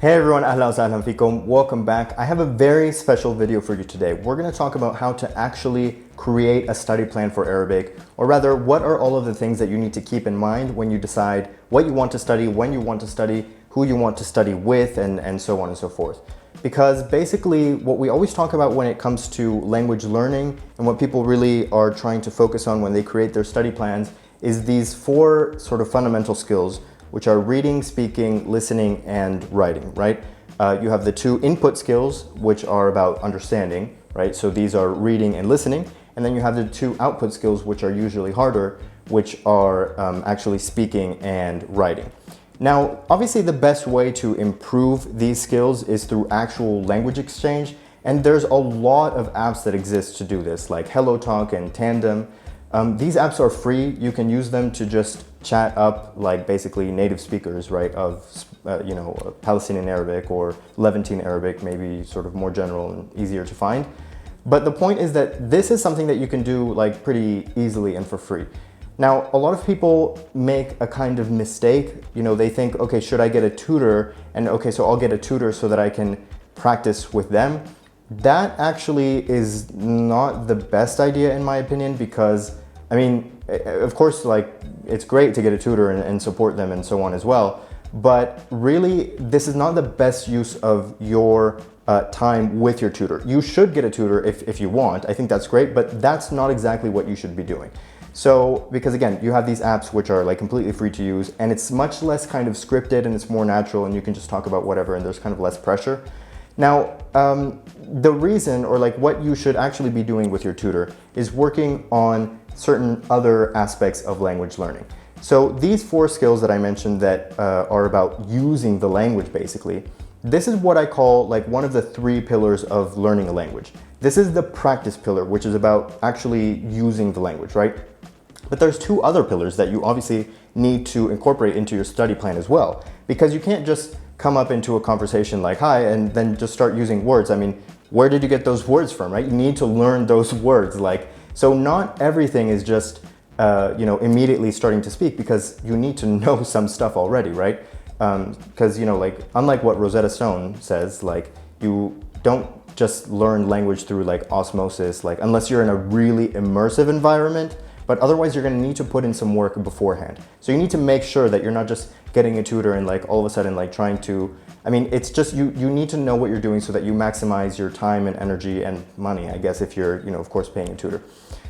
Hey everyone, ahlan wa sahlan fikum. Welcome back. I have a very special video for you today. We're going to talk about how to actually create a study plan for Arabic, or rather, what are all of the things that you need to keep in mind when you decide what you want to study, when you want to study, who you want to study with, and so on and so forth. Because basically, what we always talk about when it comes to language learning and what people really are trying to focus on when they create their study plans is these four sort of fundamental skills, which are reading, speaking, listening, and writing, right? You have the two input skills, which are about understanding, right? So these are reading and listening. And then you have the two output skills, which are usually harder, which are actually speaking and writing. Now, obviously the best way to improve these skills is through actual language exchange. And there's a lot of apps that exist to do this, like HelloTalk and Tandem. These apps are free. You can use them to just chat up like basically native speakers, right, of Palestinian Arabic or Levantine Arabic, maybe sort of more general and easier to find. But the point is that this is something that you can do like pretty easily and for free. Now, a lot of people make a kind of mistake. You know, they think, okay, should I get a tutor? And okay, so I'll get a tutor so that I can practice with them. That actually is not the best idea in my opinion, because I mean, of course, like it's great to get a tutor and support them and so on as well. But really, this is not the best use of your time with your tutor. You should get a tutor if you want. I think that's great, but that's not exactly what you should be doing. So, because again, you have these apps which are like completely free to use, and it's much less kind of scripted and it's more natural, and you can just talk about whatever and there's kind of less pressure. Now, the reason, or like what you should actually be doing with your tutor is working on certain other aspects of language learning. So these four skills that I mentioned that are about using the language basically, this is what I call like one of the three pillars of learning a language. This is the practice pillar, which is about actually using the language, right? But there's two other pillars that you obviously need to incorporate into your study plan as well, because you can't just come up into a conversation like, hi, and then just start using words. I mean, where did you get those words from, right? You need to learn those words. So not everything is just, immediately starting to speak, because you need to know some stuff already, right? Because, unlike what Rosetta Stone says, like, you don't just learn language through like osmosis, like unless you're in a really immersive environment, but otherwise you're going to need to put in some work beforehand. So you need to make sure that you're not just getting a tutor and like all of a sudden like trying to, it's just you need to know what you're doing so that you maximize your time and energy and money, I guess, if you're, of course, paying a tutor.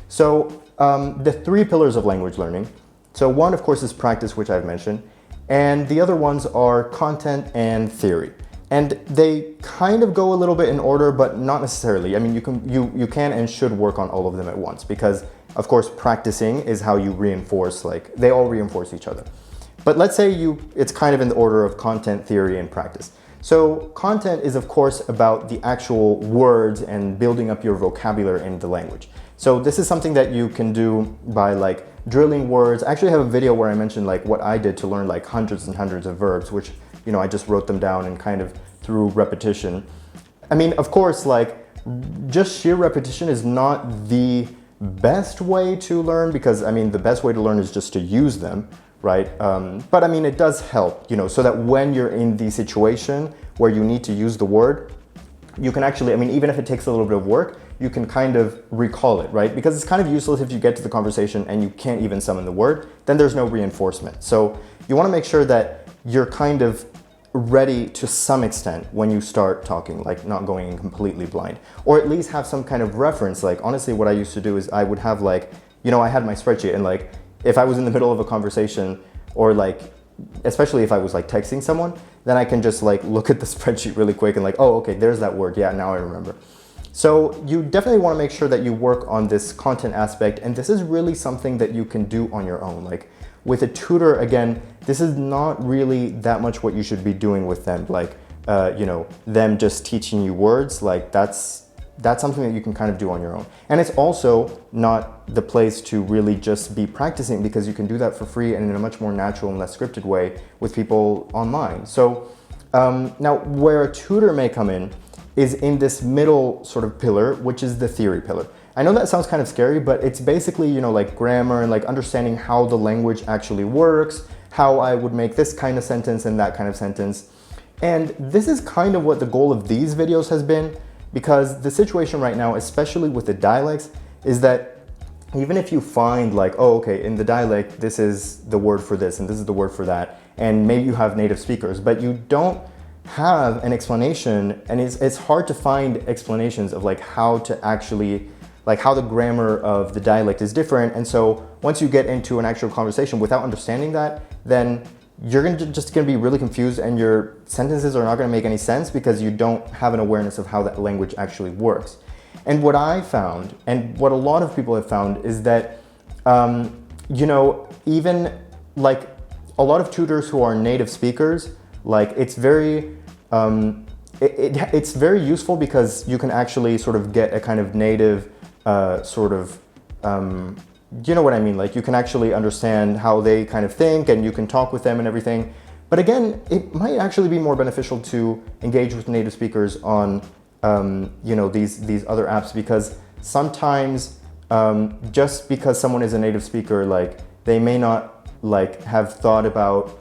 So the three pillars of language learning. So one, of course, is practice, which I've mentioned, and the other ones are content and theory. And they kind of go a little bit in order, but not necessarily. I mean, you can and should work on all of them at once, because of course, practicing is how you reinforce, like they all reinforce each other. But let's say it's kind of in the order of content, theory, and practice. So content is of course about the actual words and building up your vocabulary in the language. So this is something that you can do by like drilling words. I actually have a video where I mentioned like what I did to learn like hundreds and hundreds of verbs, which, I just wrote them down and kind of through repetition. I mean, of course, like just sheer repetition is not the best way to learn, because the best way to learn is just to use them, right? But it does help, so that when you're in the situation where you need to use the word, you can actually, even if it takes a little bit of work, you can kind of recall it, right? Because it's kind of useless if you get to the conversation and you can't even summon the word, then there's no reinforcement. So you want to make sure that you're kind of ready to some extent when you start talking, like not going in completely blind, or at least have some kind of reference. Like honestly, what I used to do is I would have like, I had my spreadsheet, and like if I was in the middle of a conversation, or like especially if I was like texting someone, then I can just like look at the spreadsheet really quick and like, oh, okay, there's that word. Yeah, now I remember. So you definitely want to make sure that you work on this content aspect, and this is really something that you can do on your own. Like with a tutor, again, this is not really that much what you should be doing with them. Like, them just teaching you words, like that's something that you can kind of do on your own. And it's also not the place to really just be practicing, because you can do that for free and in a much more natural and less scripted way with people online. So now where a tutor may come in is in this middle sort of pillar, which is the theory pillar. I know that sounds kind of scary, but it's basically, like grammar and like understanding how the language actually works, how I would make this kind of sentence and that kind of sentence. And this is kind of what the goal of these videos has been, because the situation right now, especially with the dialects, is that even if you find like, oh, okay, in the dialect, this is the word for this and this is the word for that, and maybe you have native speakers, but you don't have an explanation, and it's hard to find explanations of like how to actually, like how the grammar of the dialect is different. And so once you get into an actual conversation without understanding that, then you're just gonna be really confused, and your sentences are not gonna make any sense because you don't have an awareness of how that language actually works. And what I found, and what a lot of people have found, is that, you know, even like a lot of tutors who are native speakers, like it's very, it's very useful because you can actually sort of get a kind of native sort of, you know what I mean? Like you can actually understand how they kind of think, and you can talk with them and everything. But again, it might actually be more beneficial to engage with native speakers on, you know, these other apps, because sometimes just because someone is a native speaker, like they may not like have thought about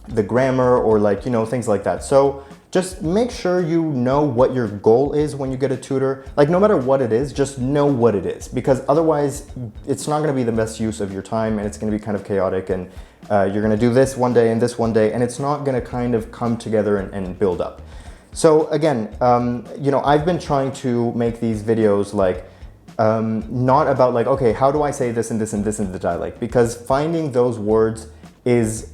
the grammar or like, you know, things like that. So just make sure you know what your goal is when you get a tutor. Like no matter what it is, just know what it is, because otherwise it's not going to be the best use of your time, and it's going to be kind of chaotic, and you're going to do this one day and this one day, and it's not going to kind of come together and build up. So again, you know, I've been trying to make these videos like not about like, okay, how do I say this and this and this in the dialect, because finding those words is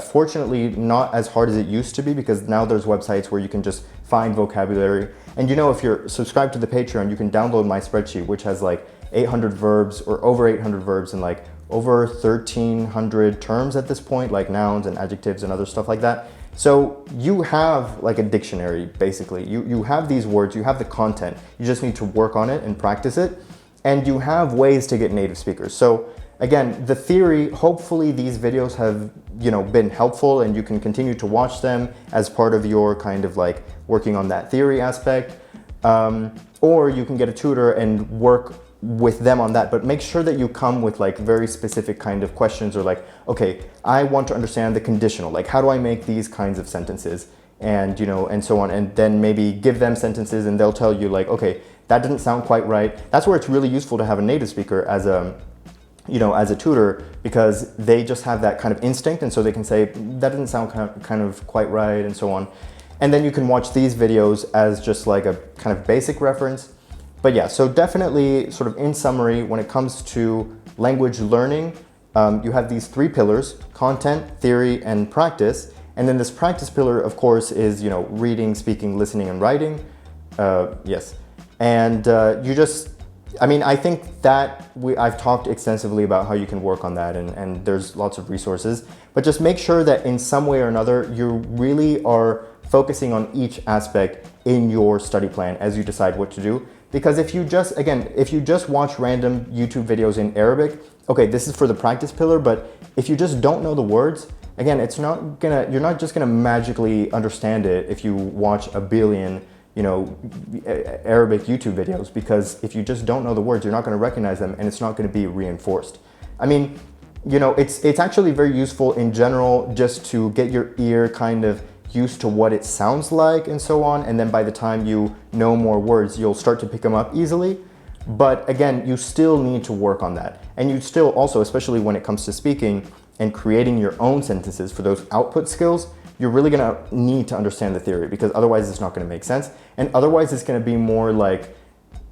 fortunately not as hard as it used to be, because now there's websites where you can just find vocabulary. And you know, if you're subscribed to the Patreon, you can download my spreadsheet, which has like 800 verbs or over 800 verbs and like over 1,300 terms at this point, like nouns and adjectives and other stuff like that. So you have like a dictionary, basically. You have these words, you have the content, you just need to work on it and practice it, and you have ways to get native speakers. So again, the theory, hopefully these videos have, you know, been helpful, and you can continue to watch them as part of your kind of like working on that theory aspect. Or you can get a tutor and work with them on that, but make sure that you come with like very specific kind of questions, or like, okay, I want to understand the conditional, like how do I make these kinds of sentences, and you know, and so on, and then maybe give them sentences and they'll tell you like, okay, that didn't sound quite right. That's where it's really useful to have a native speaker as a, you know, as a tutor, because they just have that kind of instinct, and so they can say that didn't sound kind of quite right, and so on. And then you can watch these videos as just like a kind of basic reference. But yeah, so definitely sort of in summary, when it comes to language learning, you have these three pillars: content, theory, and practice. And then this practice pillar, of course, is, you know, reading, speaking, listening, and writing. Yes. And you just, I mean, I think that I've talked extensively about how you can work on that, and there's lots of resources, but just make sure that in some way or another, you really are focusing on each aspect in your study plan as you decide what to do. Because if you just, again, if you just watch random YouTube videos in Arabic, okay, this is for the practice pillar, but if you just don't know the words, again, it's not gonna, you're not just gonna magically understand it if you watch a billion, you know, Arabic YouTube videos, because if you just don't know the words, you're not going to recognize them, and it's not going to be reinforced. I mean, you know, it's actually very useful in general just to get your ear kind of used to what it sounds like and so on, and then by the time you know more words, you'll start to pick them up easily. But again, you still need to work on that. And you still also, especially when it comes to speaking and creating your own sentences for those output skills, you're really gonna need to understand the theory, because otherwise it's not gonna make sense. And otherwise it's gonna be more like,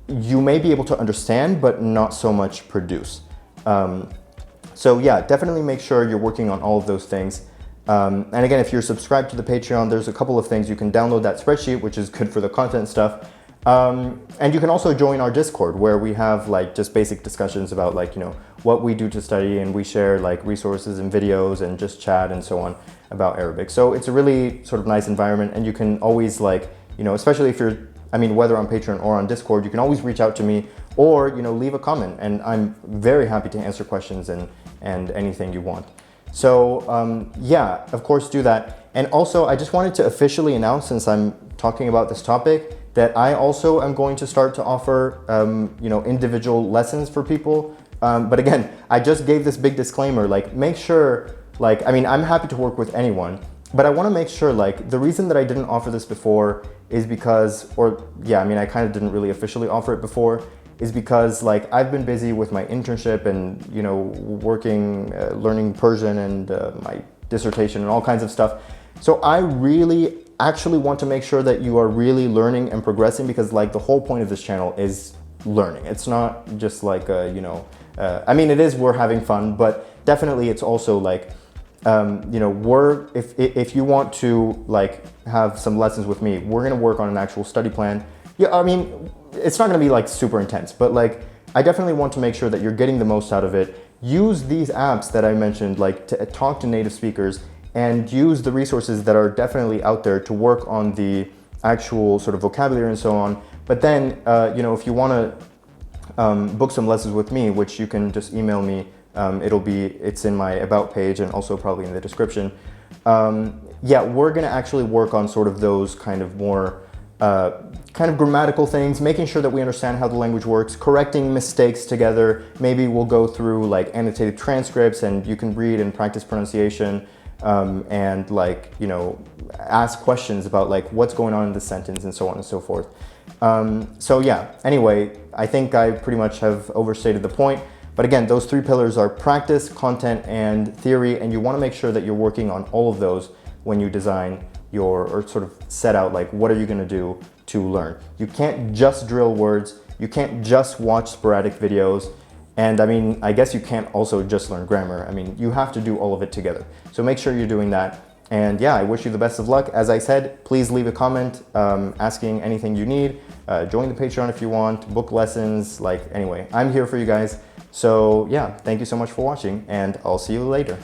you may be able to understand, but not so much produce. So yeah, definitely make sure you're working on all of those things. And again, if you're subscribed to the Patreon, there's a couple of things. You can download that spreadsheet, which is good for the content stuff. And you can also join our Discord, where we have like just basic discussions about like, you know, what we do to study, and we share like resources and videos and just chat and so on about Arabic. So it's a really sort of nice environment, and you can always like, you know, especially if you're, I mean, whether on Patreon or on Discord, you can always reach out to me, or, you know, leave a comment, and I'm very happy to answer questions and anything you want. So yeah, of course, do that. And also, I just wanted to officially announce, since I'm talking about this topic, that I also am going to start to offer, you know, individual lessons for people. But again, I just gave this big disclaimer, like, make sure, like, I mean, I'm happy to work with anyone, But I want to make sure, like, the reason that I didn't offer this before is because, or yeah, I mean, I kind of didn't really officially offer it before, is because like I've been busy with my internship and, you know, working, learning Persian and my dissertation and all kinds of stuff. So I really actually want to make sure that you are really learning and progressing, because like the whole point of this channel is learning. It's not just like, you know, I mean, it is, we're having fun, but definitely it's also like, you know, if you want to like have some lessons with me, we're gonna work on an actual study plan. Yeah, I mean, it's not gonna be like super intense, but like I definitely want to make sure that you're getting the most out of it. Use these apps that I mentioned, like to talk to native speakers, and use the resources that are definitely out there to work on the actual sort of vocabulary and so on. But then, you know, if you wanna book some lessons with me, which you can just email me. It's in my about page and also probably in the description. Yeah, we're gonna actually work on sort of those kind of more kind of grammatical things, making sure that we understand how the language works, correcting mistakes together. Maybe we'll go through like annotated transcripts and you can read and practice pronunciation, and like, you know, ask questions about like what's going on in the sentence and so on and so forth. So yeah, anyway, I think I pretty much have overstated the point. But again, those three pillars are practice, content, and theory, and you want to make sure that you're working on all of those when you design your, or sort of set out like what are you going to do to learn. You can't just drill words, you can't just watch sporadic videos, and I mean, I guess you can't also just learn grammar. I mean, you have to do all of it together. So make sure you're doing that. And yeah, I wish you the best of luck. As I said, please leave a comment asking anything you need. Join the Patreon if you want, book lessons, like anyway, I'm here for you guys. So yeah, thank you so much for watching, and I'll see you later.